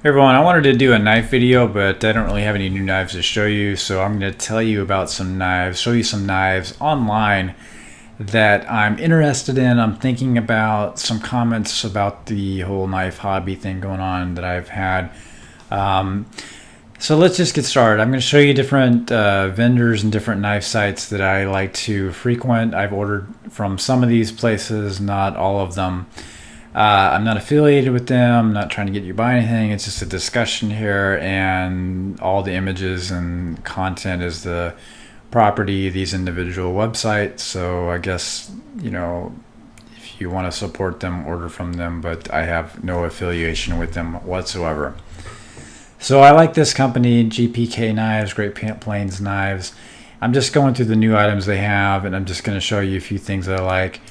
Hey everyone, I wanted to do a knife video, but I don't really have any new knives to show you, so I'm going to tell you about some knives, show you some knives online that I'm interested in. I'm thinking about some comments about the whole knife hobby thing going on that I've had. Um, so let's just get started. I'm going to show you different vendors and different knife sites that I like to frequent. I've ordered from some of these places, not all of them. I'm not affiliated with them. I'm not trying to get you to buy anything. It's just a discussion here, and all the images and content is the property of these individual websites. So I guess, if you want to support them, order from them, but I have no affiliation with them whatsoever. So I like this company, GPK Knives, Great Plains Knives. I'm just going through the new items they have, and I'm just going to show you a few things that I like.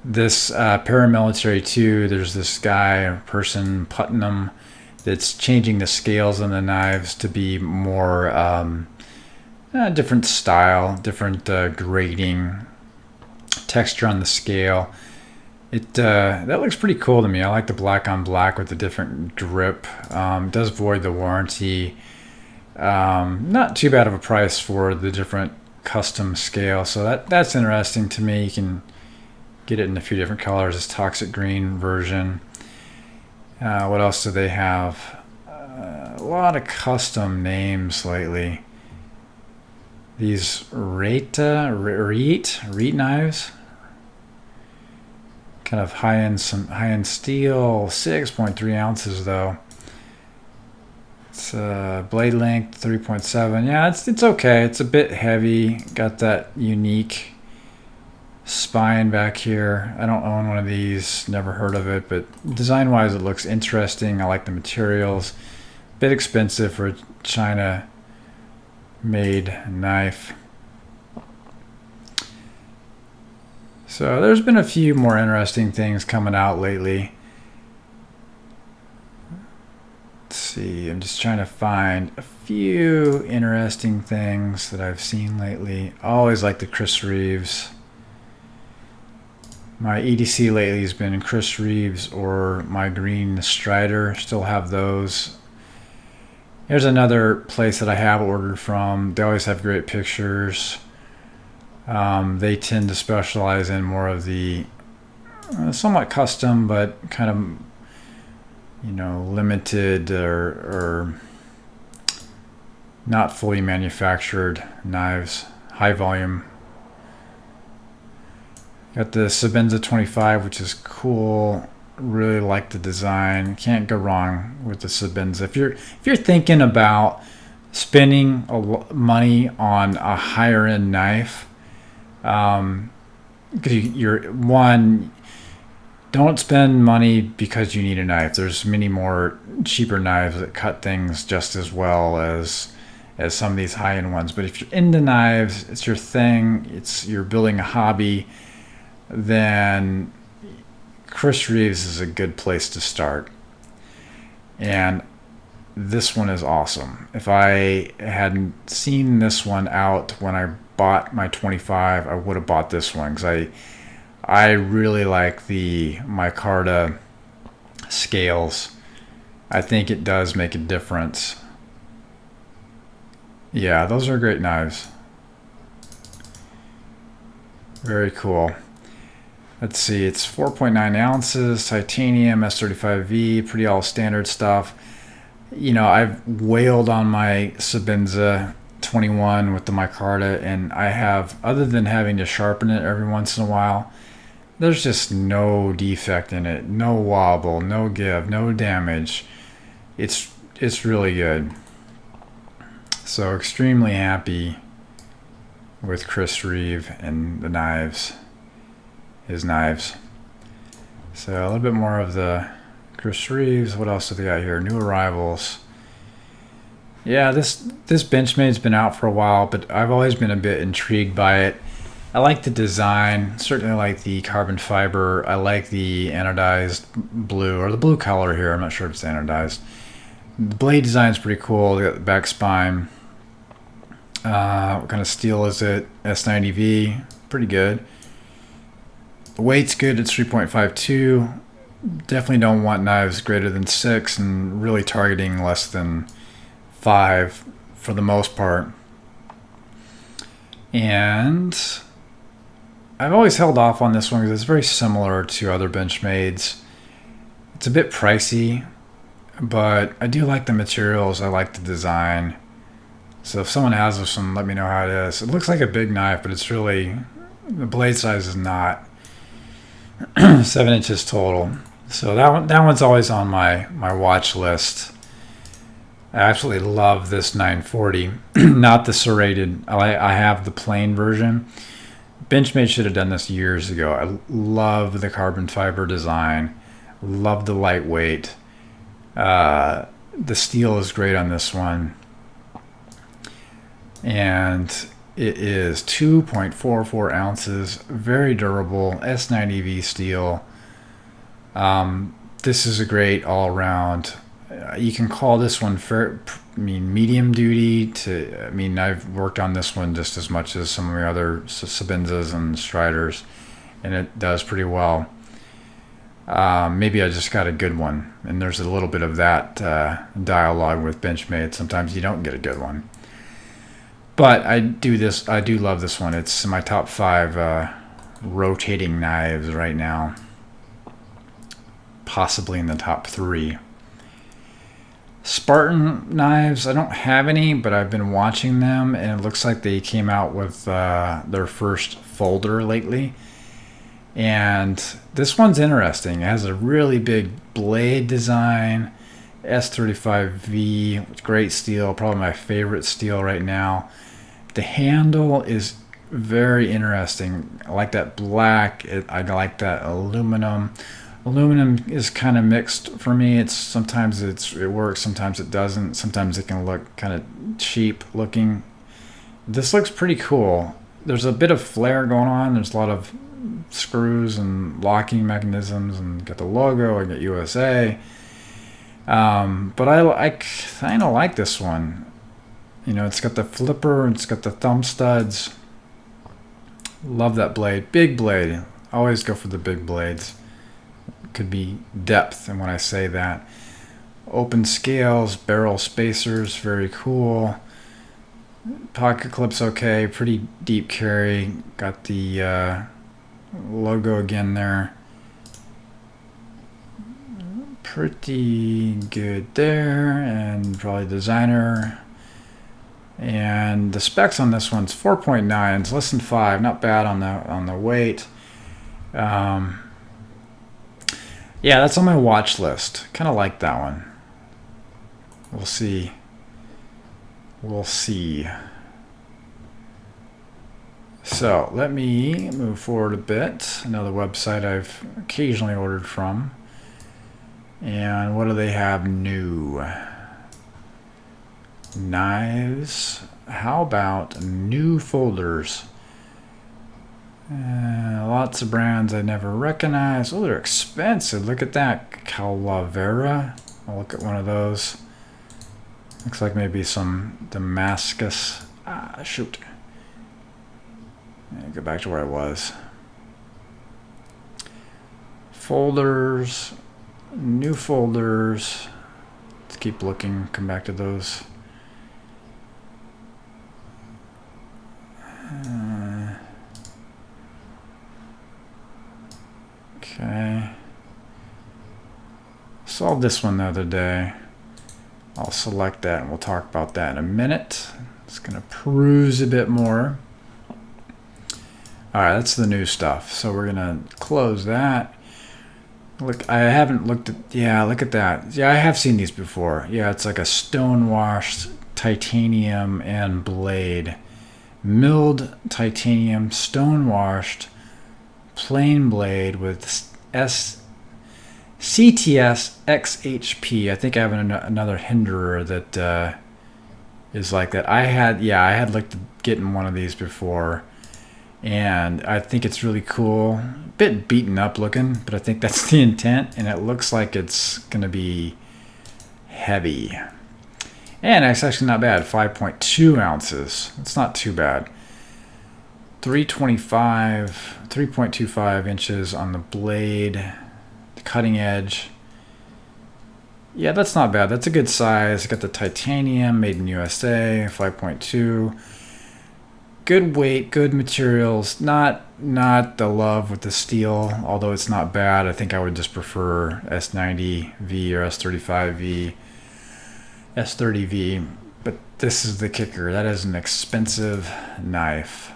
This paramilitary 2, there's this guy, a person, Putnam, that's changing the scales on the knives to be more different style, different grading, texture on the scale. That looks pretty cool to me. I like the black on black with the different grip. It does void the warranty. Not too bad of a price for the different custom scale, so that's interesting to me. You can get it in a few different colors. This toxic green version. What else do they have? A lot of custom names lately. These Reet knives. Kind of some high-end steel, 6.3 ounces though. It's blade length 3.7. Yeah, it's okay. It's a bit heavy. Got that unique spine back here. I don't own one of these, never heard of it, but design wise it looks interesting. I like the materials. A bit expensive for a China made knife. So there's been a few more interesting things coming out lately. Let's see, I'm just trying to find a few interesting things that I've seen lately. I always like the Chris Reeves. My EDC lately has been Chris Reeves or my green Strider. Still have those. Here's another place that I have ordered from. They always have great pictures. They tend to specialize in more of the somewhat custom, but kind of limited or not fully manufactured knives. High volume. Got the Sebenza 25, which is cool. Really like the design. Can't go wrong with the Sebenza. If you're thinking about spending money on a higher end knife, because don't spend money because you need a knife. There's many more cheaper knives that cut things just as well as some of these high end ones. But if you're into knives, it's your thing. You're building a hobby. Then Chris Reeves is a good place to start. And this one is awesome. If I hadn't seen this one out when I bought my 25, I would have bought this one because I really like the micarta scales. I think it does make a difference. Yeah, those are great knives. Very cool. Let's see, it's 4.9 ounces, titanium, S35V, pretty all standard stuff. I've wailed on my Sebenza 21 with the micarta, and I have, other than having to sharpen it every once in a while, there's just no defect in it, no wobble, no give, no damage. It's really good. So extremely happy with Chris Reeve and the knives. His knives. So a little bit more of the Chris Reeves. What else do they got here? New arrivals. Yeah, this Benchmade's been out for a while, but I've always been a bit intrigued by it. I like the design. Certainly like the carbon fiber. I like the anodized blue, or the blue color here. I'm not sure if it's anodized. The blade design is pretty cool. They got the back spine. What kind of steel is it? S90V. Pretty good. The weight's good. It's 3.52. Definitely don't want knives greater than 6 and really targeting less than 5 for the most part. And I've always held off on this one because it's very similar to other Benchmades. It's a bit pricey, but I do like the materials. I like the design. So if someone has this one, let me know how it is. It looks like a big knife, but it's really, the blade size is not 7 inches total. So that one's always on my watch list. I absolutely love this 940, not the serrated. I have the plain version. Benchmade should have done this years ago. I love the carbon fiber design. Love the lightweight. The steel is great on this one. And it is 2.44 ounces, very durable, S90V steel. This is a great all-around. You can call this one medium duty to. I've worked on this one just as much as some of my other Sabinzas and Striders, and it does pretty well. Maybe I just got a good one, and there's a little bit of that dialogue with Benchmade. Sometimes you don't get a good one. But I do love this one. It's in my top 5 rotating knives right now. Possibly in the top 3. Spartan knives, I don't have any, but I've been watching them, and it looks like they came out with their first folder lately. And this one's interesting. It has a really big blade design. S35V, great steel, probably my favorite steel right now. The handle is very interesting. I like that black. I like that aluminum. Aluminum is kind of mixed for me. Sometimes it works, sometimes it doesn't. Sometimes it can look kind of cheap looking. This looks pretty cool. There's a bit of flair going on. There's a lot of screws and locking mechanisms, and got the logo. I got USA. But I kind of like this one. It's got the flipper, it's got the thumb studs. Love that blade. Big blade. Always go for the big blades. Could be depth, and when I say that. Open scales, barrel spacers, very cool. Pocket clips okay, pretty deep carry. Got the logo again there. Pretty good there, and probably designer. And the specs on this one's 4.9. It's less than 5. Not bad on the weight. Yeah, that's on my watch list. Kind of like that one. We'll see. So let me move forward a bit. Another website I've occasionally ordered from. And what do they have new? Knives. How about new folders? Lots of brands I never recognized. Oh, they're expensive. Look at that. Calavera. I'll look at one of those. Looks like maybe some Damascus. Shoot. Go back to where I was. Folders. New folders. Let's keep looking. Come back to those. Okay. Saw this one the other day. I'll select that and we'll talk about that in a minute. It's going to peruse a bit more. Alright, that's the new stuff. So we're going to close that. Look, I haven't looked at... Yeah, look at that. Yeah, I have seen these before. Yeah, it's like a stone-washed titanium and blade. Milled titanium, stone-washed, plain blade with CTS XHP. I think I have another Hinderer that is like that. I had looked at getting one of these before, and I think it's really cool. A bit beaten up looking, but I think that's the intent, and it looks like it's gonna be heavy. And it's actually not bad. 5.2 ounces. It's not too bad. 3.25 inches on the blade. cutting edge. Yeah, that's not bad. That's a good size. Got the titanium, made in USA, 5.2. Good weight, good materials. Not the love with the steel, although it's not bad. I think I would just prefer S90V or S35V, S30V. But this is the kicker. That is an expensive knife.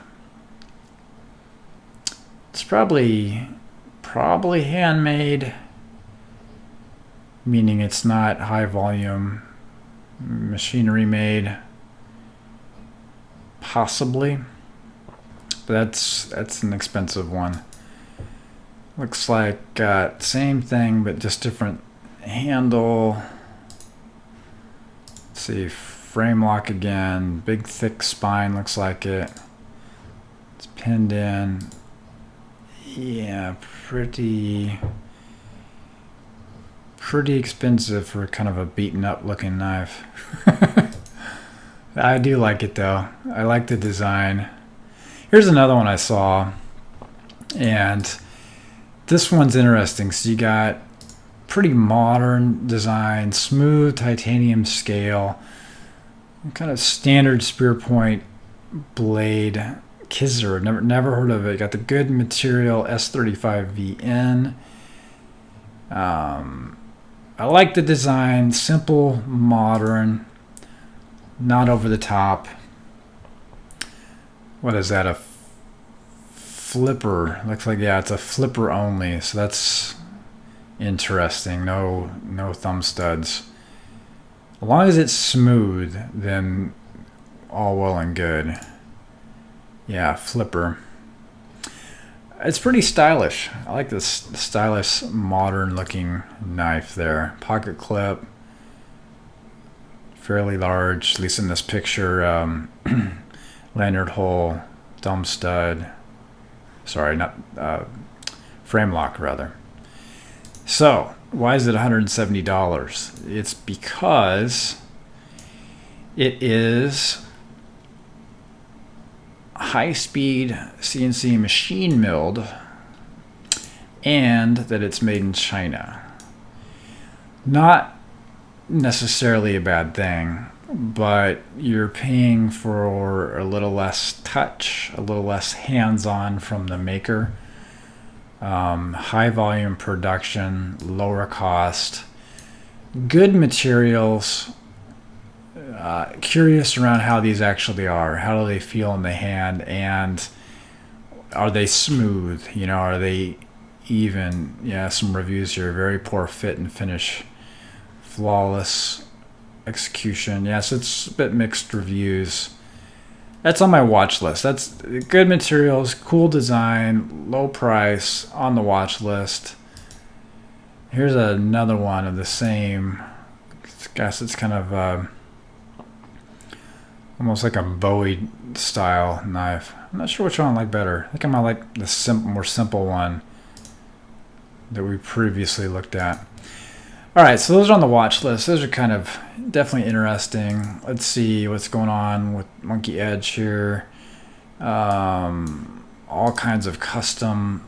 It's probably handmade, meaning it's not high volume machinery made. Possibly, but that's an expensive one. Looks like same thing but just different handle. Let's see, frame lock again, big thick spine, looks like it. It's pinned in. Yeah, pretty expensive for kind of a beaten up looking knife. I do like it though. I like the design. Here's another one I saw, and this one's interesting. So you got pretty modern design, smooth titanium scale, kind of standard spear point blade. Kizer, never heard of it. Got the good material S35VN. I like the design, simple, modern, not over the top. What is that? A flipper? Looks like, yeah, it's a flipper only. So that's interesting. No thumb studs. As long as it's smooth, then all well and good. Yeah, flipper. It's pretty stylish. I like this stylish, modern looking knife there. Pocket clip. Fairly large, at least in this picture. Lanyard hole, thumb stud. Sorry, not frame lock rather. So, why is it $170? It's because it is high-speed CNC machine milled, and that it's made in China. Not necessarily a bad thing, but you're paying for a little less touch, a little less hands-on from the maker. High volume production, lower cost, good materials. Curious around how these actually are. How do they feel in the hand, and are they smooth? You know, are they even? Yeah, some reviews here. Very poor fit and finish. Flawless execution. Yes, it's a bit mixed reviews. That's on my watch list. That's good materials, cool design, low price, on the watch list. Here's another one of the same. I guess it's kind of almost like a Bowie style knife. I'm not sure which one I like better. I think I might like the more simple one that we previously looked at. All right, so those are on the watch list. Those are kind of definitely interesting. Let's see what's going on with Monkey Edge here. All kinds of custom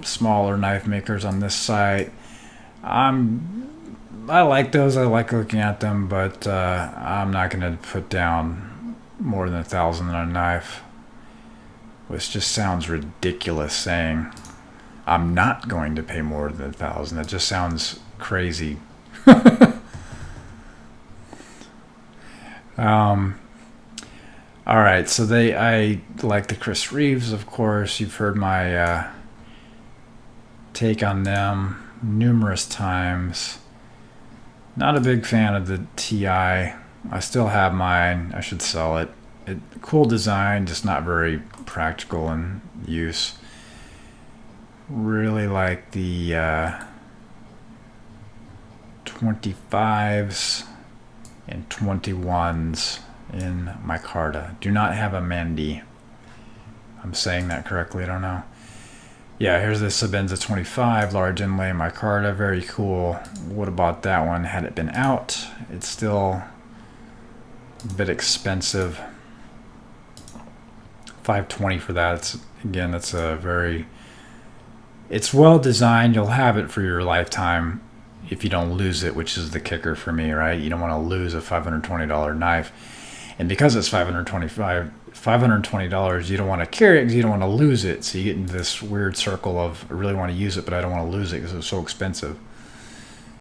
smaller knife makers on this site. I like those. I like looking at them, but I'm not going to put down more than $1,000 on a knife, which just sounds ridiculous saying I'm not going to pay more than $1,000. That just sounds crazy. All right, so I like the Chris Reeves, of course. You've heard my take on them numerous times. Not a big fan of the TI. I still have mine. I should sell it. Cool design, just not very practical in use. Really like the 25s and 21s in micarta. Do not have a Mandy. I'm saying that correctly, I don't know. Yeah, here's the Sebenza 25, large inlay micarta, very cool. Would have bought that one had it been out. It's still a bit expensive. $520 for that. Again, that's a very It's well designed. You'll have it for your lifetime if you don't lose it, which is the kicker for me, right? You don't want to lose a $520 knife. And because it's $520, you don't want to carry it because you don't want to lose it. So you get into this weird circle of, I really want to use it, but I don't want to lose it because it's so expensive.